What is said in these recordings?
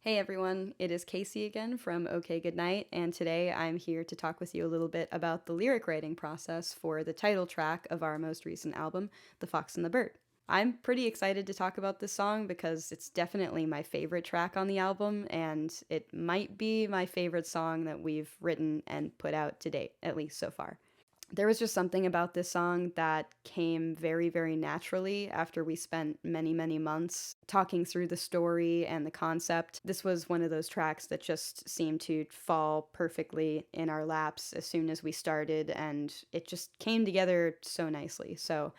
Hey everyone, it is Casey again from OK Goodnight, and today I'm here to talk with you a little bit about the lyric writing process for the title track of our most recent album, The Fox and the Bird. I'm pretty excited to talk about this song because it's definitely my favorite track on the album, and it might be my favorite song that we've written and put out to date, at least so far. There was just something about this song that came very, very naturally after we spent many, many months talking through the story and the concept. This was one of those tracks that just seemed to fall perfectly in our laps as soon as we started, and it just came together so nicely. So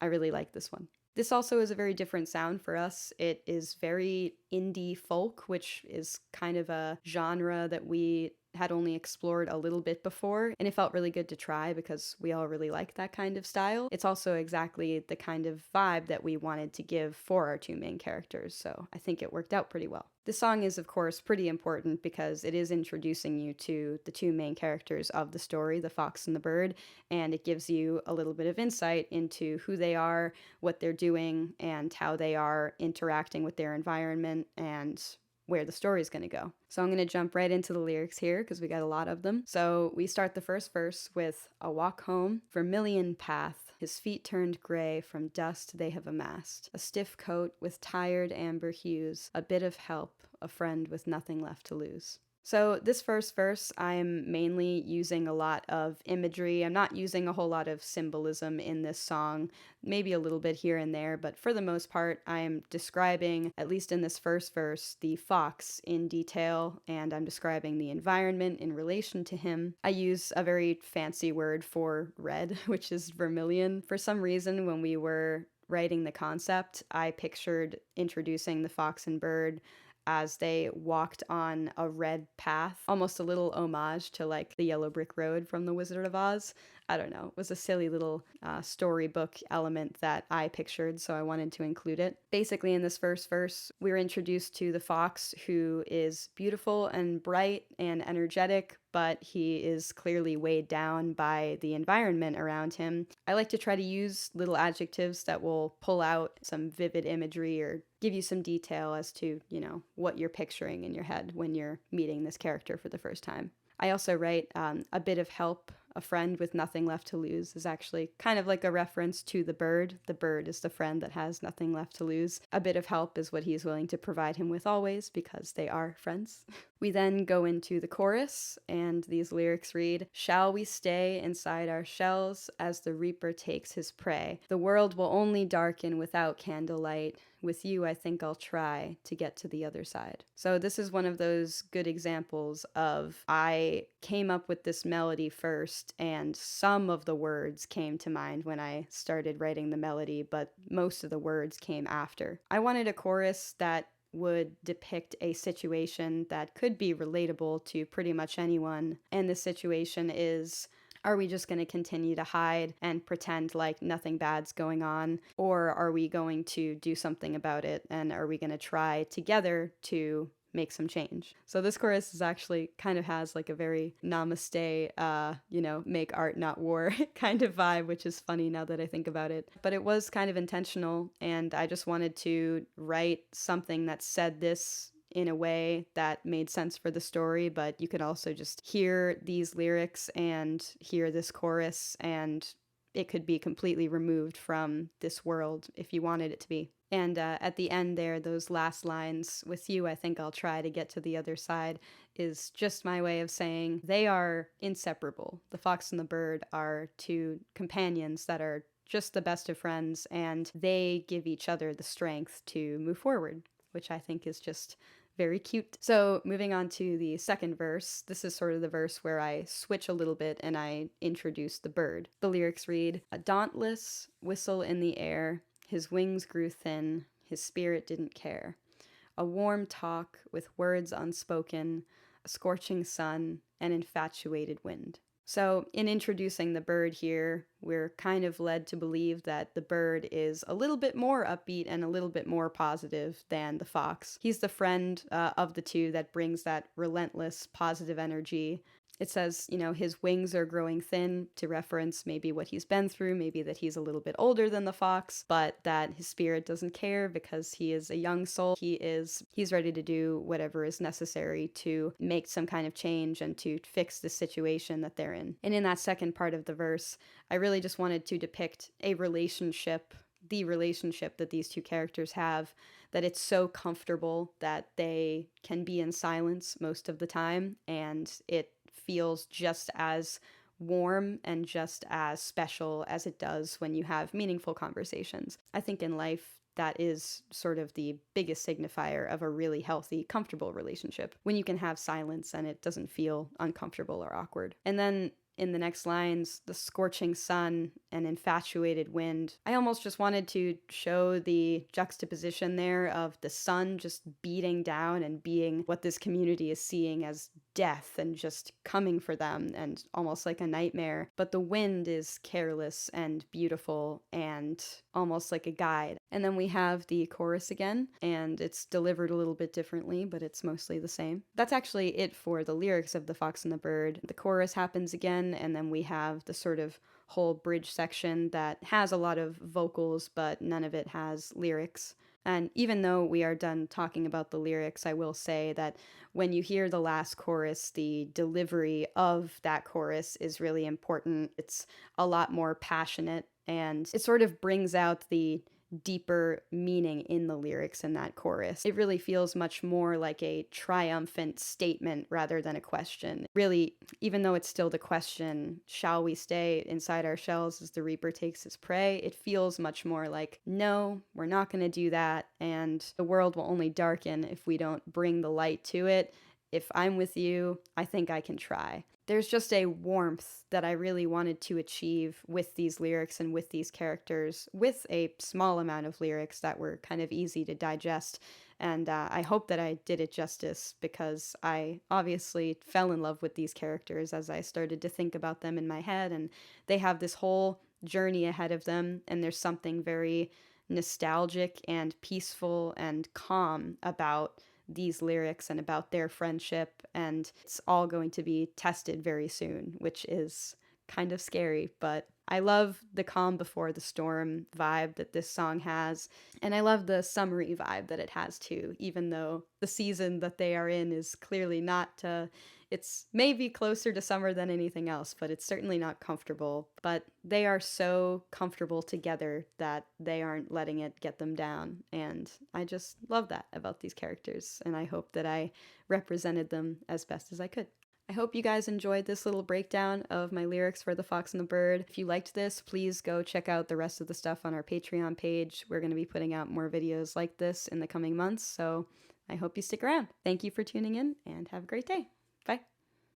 I really like this one. This also is a very different sound for us. It is very indie folk, which is kind of a genre that we had only explored a little bit before, and it felt really good to try because we all really like that kind of style. It's also exactly the kind of vibe that we wanted to give for our two main characters, so I think it worked out pretty well. This song is, of course, pretty important because it is introducing you to the two main characters of the story, the fox and the bird, and it gives you a little bit of insight into who they are, what they're doing, and how they are interacting with their environment and where the story is going to go. So I'm going to jump right into the lyrics here because we got a lot of them. So we start the first verse with a walk home, vermilion path, his feet turned gray from dust they have amassed, a stiff coat with tired amber hues, a bit of help, a friend with nothing left to lose. So this first verse, I'm mainly using a lot of imagery. I'm not using a whole lot of symbolism in this song, maybe a little bit here and there, but for the most part, I'm describing, at least in this first verse, the fox in detail, and I'm describing the environment in relation to him. I use a very fancy word for red, which is vermilion. For some reason, when we were writing the concept, I pictured introducing the fox and bird as they walked on a red path, almost a little homage to like the yellow brick road from The Wizard of Oz. I don't know, it was a silly little storybook element that I pictured, so I wanted to include it. Basically, in this first verse, we're introduced to the fox, who is beautiful and bright and energetic, but he is clearly weighed down by the environment around him. I like to try to use little adjectives that will pull out some vivid imagery or give you some detail as to, what you're picturing in your head when you're meeting this character for the first time. I also write a bit of help. A friend with nothing left to lose is actually kind of like a reference to the bird. The bird is the friend that has nothing left to lose. A bit of help is what he's willing to provide him with always because they are friends. We then go into the chorus, and these lyrics read, "Shall we stay inside our shells as the reaper takes his prey? The world will only darken without candlelight. With you, I think I'll try to get to the other side." So this is one of those good examples of I came up with this melody first, and some of the words came to mind when I started writing the melody, but most of the words came after. I wanted a chorus that would depict a situation that could be relatable to pretty much anyone, and the situation is, are we just going to continue to hide and pretend like nothing bad's going on? Or are we going to do something about it? And are we going to try together to make some change? So this chorus is actually kind of has like a very namaste, make art, not war kind of vibe, which is funny now that I think about it. But it was kind of intentional, and I just wanted to write something that said this in a way that made sense for the story, but you could also just hear these lyrics and hear this chorus, and it could be completely removed from this world if you wanted it to be. And at the end there, those last lines, "With you, I think I'll try to get to the other side," is just my way of saying they are inseparable. The fox and the bird are two companions that are just the best of friends, and they give each other the strength to move forward, which I think is just very cute. So moving on to the second verse, this is sort of the verse where I switch a little bit and I introduce the bird. The lyrics read, "A dauntless whistle in the air, his wings grew thin, his spirit didn't care. A warm talk with words unspoken, a scorching sun, an infatuated wind." So, in introducing the bird here, we're kind of led to believe that the bird is a little bit more upbeat and a little bit more positive than the fox. He's the friend of the two that brings that relentless positive energy. It says, you know, his wings are growing thin, to reference maybe what he's been through, maybe that he's a little bit older than the fox, but that his spirit doesn't care because he is a young soul. He's ready to do whatever is necessary to make some kind of change and to fix the situation that they're in. And in that second part of the verse, I really just wanted to depict a relationship, the relationship that these two characters have, that it's so comfortable that they can be in silence most of the time, and it feels just as warm and just as special as it does when you have meaningful conversations. I think in life, that is sort of the biggest signifier of a really healthy, comfortable relationship, when you can have silence and it doesn't feel uncomfortable or awkward. And then in the next lines, the scorching sun and infatuated wind. I almost just wanted to show the juxtaposition there of the sun just beating down and being what this community is seeing as death and just coming for them and almost like a nightmare. But the wind is careless and beautiful and almost like a guide. And then we have the chorus again, and it's delivered a little bit differently, but it's mostly the same. That's actually it for the lyrics of The Fox and the Bird. The chorus happens again, and then we have the sort of whole bridge section that has a lot of vocals, but none of it has lyrics. And even though we are done talking about the lyrics, I will say that when you hear the last chorus, the delivery of that chorus is really important. It's a lot more passionate, and it sort of brings out the deeper meaning in the lyrics in that chorus. It really feels much more like a triumphant statement rather than a question. Really, even though it's still the question, shall we stay inside our shells as the reaper takes his prey, it feels much more like, no, we're not going to do that, and the world will only darken if we don't bring the light to it. If I'm with you, I think I can try. There's just a warmth that I really wanted to achieve with these lyrics and with these characters, with a small amount of lyrics that were kind of easy to digest. And I hope that I did it justice, because I obviously fell in love with these characters as I started to think about them in my head. And they have this whole journey ahead of them, and there's something very nostalgic and peaceful and calm about these lyrics and about their friendship, and it's all going to be tested very soon, which is kind of scary, but I love the calm before the storm vibe that this song has, and I love the summery vibe that it has too, even though the season that they are in is clearly not it's maybe closer to summer than anything else, but it's certainly not comfortable. But they are so comfortable together that they aren't letting it get them down. And I just love that about these characters. And I hope that I represented them as best as I could. I hope you guys enjoyed this little breakdown of my lyrics for The Fox and the Bird. If you liked this, please go check out the rest of the stuff on our Patreon page. We're going to be putting out more videos like this in the coming months, so I hope you stick around. Thank you for tuning in, and have a great day. Bye.